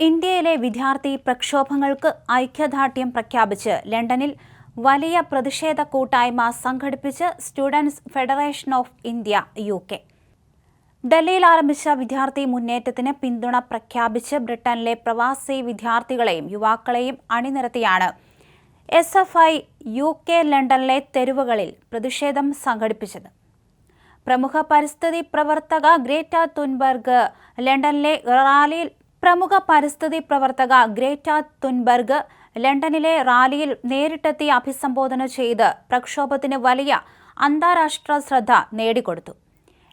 ഇന്ത്യയിലെ വിദ്യാർത്ഥി പ്രക്ഷോഭങ്ങൾക്ക് ഐക്യദാർഢ്യം പ്രഖ്യാപിച്ച് ലണ്ടനിൽ വലിയ പ്രതിഷേധ കൂട്ടായ്മ സംഘടിപ്പിച്ച് students federation of India UK. ഡൽഹിയിൽ ആരംഭിച്ച വിദ്യാർത്ഥി മുന്നേറ്റത്തിന് പിന്തുണ പ്രഖ്യാപിച്ച് ബ്രിട്ടനിലെ പ്രവാസി വിദ്യാർത്ഥികളെയും യുവാക്കളെയും അണിനിരത്തിയാണ് SFI UK ലണ്ടനിലെ തെരുവുകളിൽ പ്രതിഷേധം സംഘടിപ്പിച്ചത്. പ്രമുഖ പരിസ്ഥിതി പ്രവർത്തക ഗ്രേറ്റ തുൻബർഗ് ലണ്ടനിലെ റാലിയിൽ നേരിട്ടെത്തി അഭിസംബോധന ചെയ്ത് പ്രക്ഷോഭത്തിന് വലിയ അന്താരാഷ്ട്ര ശ്രദ്ധ നേടിക്കൊടുത്തു.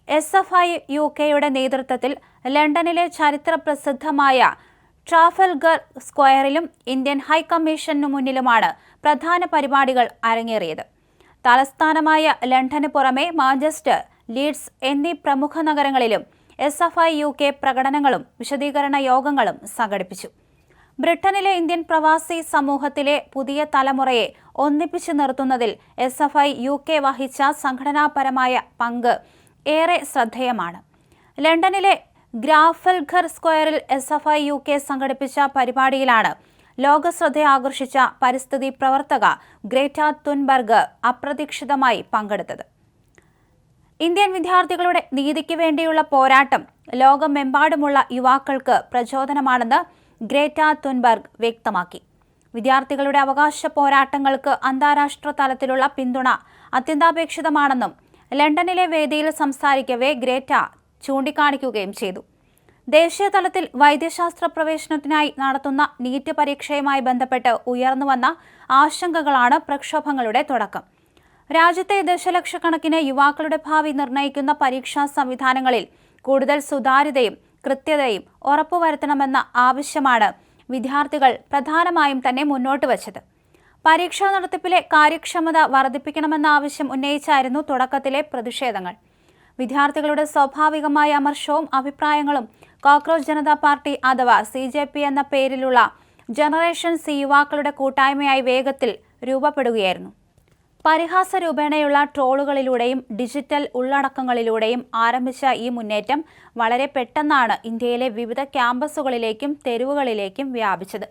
SFI UKയുടെ നേതൃത്വത്തിൽ ലണ്ടനിലെ ചരിത്രപ്രസിദ്ധമായ ട്രാഫൽഗർ സ്ക്വയറിലും ഇന്ത്യൻ ഹൈക്കമ്മീഷനു മുന്നിലുമാണ് പ്രധാന പരിപാടികൾ അരങ്ങേറിയത്. തലസ്ഥാനമായ ലണ്ടന് പുറമെ മാഞ്ചസ്റ്റർ, ലീഡ്സ് എന്നീ പ്രമുഖ നഗരങ്ങളിലും SFI UK പ്രകടനങ്ങളും വിശദീകരണ യോഗങ്ങളും സംഘടിപ്പിച്ചു. ബ്രിട്ടനിലെ ഇന്ത്യൻ പ്രവാസി സമൂഹത്തിലെ പുതിയ തലമുറയെ ഒന്നിപ്പിച്ചു നിർത്തുന്നതിൽ SFI UK വഹിച്ച സംഘടനാപരമായ പങ്ക് ഏറെ ശ്രദ്ധേയമാണ്. ലണ്ടനിലെ ട്രാഫൽഗർ സ്ക്വയറിൽ SFI UK സംഘടിപ്പിച്ച പരിപാടിയിലാണ് ലോകശ്രദ്ധ ആകർഷിച്ച പരിസ്ഥിതി പ്രവർത്തക ഗ്രേറ്റ തുൻബർഗ് അപ്രതീക്ഷിതമായി പങ്കെടുത്തത്. ഇന്ത്യൻ വിദ്യാർത്ഥികളുടെ നീതിക്ക് വേണ്ടിയുള്ള പോരാട്ടം ലോകമെമ്പാടുമുള്ള യുവാക്കൾക്ക് പ്രചോദനമാണെന്ന് ഗ്രേറ്റ തുൻബർഗ് വ്യക്തമാക്കി. വിദ്യാർത്ഥികളുടെ അവകാശ പോരാട്ടങ്ങൾക്ക് അന്താരാഷ്ട്ര തലത്തിലുള്ള പിന്തുണ അത്യന്താപേക്ഷിതമാണെന്നും ലണ്ടനിലെ വേദിയിൽ സംസാരിക്കവേ ഗ്രേറ്റ ചൂണ്ടിക്കാണിക്കുകയും ചെയ്തു. ദേശീയ തലത്തിൽ വൈദ്യശാസ്ത്ര പ്രവേശനത്തിനായി നടത്തുന്ന നീറ്റ് പരീക്ഷയുമായി ബന്ധപ്പെട്ട് ഉയർന്നുവന്ന ആശങ്കകളാണ് പ്രക്ഷോഭങ്ങളുടെ തുടക്കം. രാജ്യത്തെ ദശലക്ഷക്കണക്കിന് യുവാക്കളുടെ ഭാവി നിർണ്ണയിക്കുന്ന പരീക്ഷാ സംവിധാനങ്ങളിൽ കൂടുതൽ സുതാര്യതയും കൃത്യതയും ഉറപ്പുവരുത്തണമെന്ന ആവശ്യമാണ് വിദ്യാർത്ഥികൾ പ്രധാനമായും തന്നെ മുന്നോട്ട് വച്ചത്. പരീക്ഷാ നടത്തിപ്പിലെ കാര്യക്ഷമത വർദ്ധിപ്പിക്കണമെന്ന ആവശ്യം ഉന്നയിച്ചായിരുന്നു തുടക്കത്തിലെ പ്രതിഷേധങ്ങൾ. വിദ്യാർത്ഥികളുടെ സ്വാഭാവികമായ അമർഷവും അഭിപ്രായങ്ങളും കോക്രോച്ച് ജനതാ പാർട്ടി അഥവാ CJP എന്ന പേരിലുള്ള ജനറേഷൻ C യുവാക്കളുടെ കൂട്ടായ്മയായി വേഗത്തിൽ രൂപപ്പെടുകയായിരുന്നു. പരിഹാസ രൂപേണയുള്ള ട്രോളുകളിലൂടെയും ഡിജിറ്റൽ ഉള്ളടക്കങ്ങളിലൂടെയും ആരംഭിച്ച ഈ മുന്നേറ്റം വളരെ പെട്ടെന്നാണ് ഇന്ത്യയിലെ വിവിധ ക്യാമ്പസുകളിലേക്കും തെരുവുകളിലേക്കും വ്യാപിച്ചത്.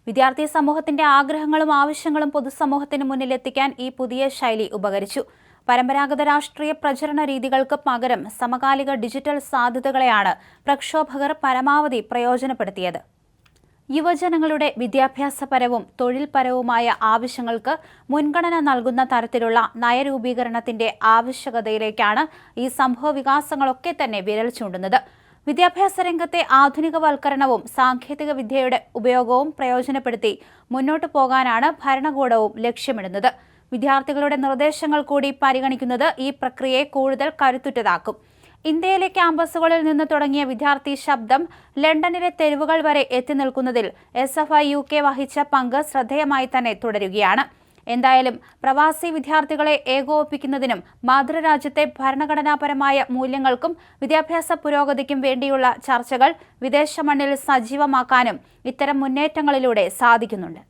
വിദ്യാർത്ഥി സമൂഹത്തിന്റെ ആഗ്രഹങ്ങളും ആവശ്യങ്ങളും പൊതുസമൂഹത്തിന് മുന്നിലെത്തിക്കാൻ ഈ പുതിയ ശൈലി ഉപകരിച്ചു. പരമ്പരാഗത രാഷ്ട്രീയ പ്രചരണ രീതികൾക്ക് പകരം സമകാലിക ഡിജിറ്റൽ സാധ്യതകളെയാണ് പ്രക്ഷോഭകർ പരമാവധി പ്രയോജനപ്പെടുത്തിയത്. യുവജനങ്ങളുടെ വിദ്യാഭ്യാസപരവും തൊഴിൽപരവുമായ ആവശ്യങ്ങൾക്ക് മുൻഗണന നൽകുന്ന തരത്തിലുള്ള നയരൂപീകരണത്തിന്റെ ആവശ്യകതയിലേക്കാണ് ഈ സംഭവ വികാസങ്ങളൊക്കെ തന്നെ വിരൽ ചൂണ്ടുന്നത്. വിദ്യാഭ്യാസ രംഗത്തെ ആധുനികവൽക്കരണവും സാങ്കേതിക വിദ്യയുടെ ഉപയോഗവും പ്രയോജനപ്പെടുത്തി മുന്നോട്ടു പോകാനാണ് ഭരണകൂടവും ലക്ഷ്യമിടുന്നത്. വിദ്യാർത്ഥികളുടെ നിർദ്ദേശങ്ങൾ കൂടി പരിഗണിക്കുന്നത് ഈ പ്രക്രിയയെ കൂടുതൽ കരുത്തുറ്റതാക്കും. ഇന്ത്യയിലെ ക്യാമ്പസുകളിൽ നിന്ന് തുടങ്ങിയ വിദ്യാർത്ഥി ശബ്ദം ലണ്ടനിലെ തെരുവുകൾ വരെ എത്തി നിൽക്കുന്നതിൽ SFI UK വഹിച്ച പങ്ക് ശ്രദ്ധേയമായി തന്നെ തുടരുകയാണ്. എന്തായാലും പ്രവാസി വിദ്യാർത്ഥികളെ ഏകോപിപ്പിക്കുന്നതിനും മാതൃരാജ്യത്തെ ഭരണഘടനാപരമായ മൂല്യങ്ങൾക്കും വിദ്യാഭ്യാസ പുരോഗതിക്കും വേണ്ടിയുള്ള ചർച്ചകൾ വിദേശ മണ്ണിൽ സജീവമാക്കാനും ഇത്തരം മുന്നേറ്റങ്ങളിലൂടെ സാധിക്കുന്നുണ്ട്.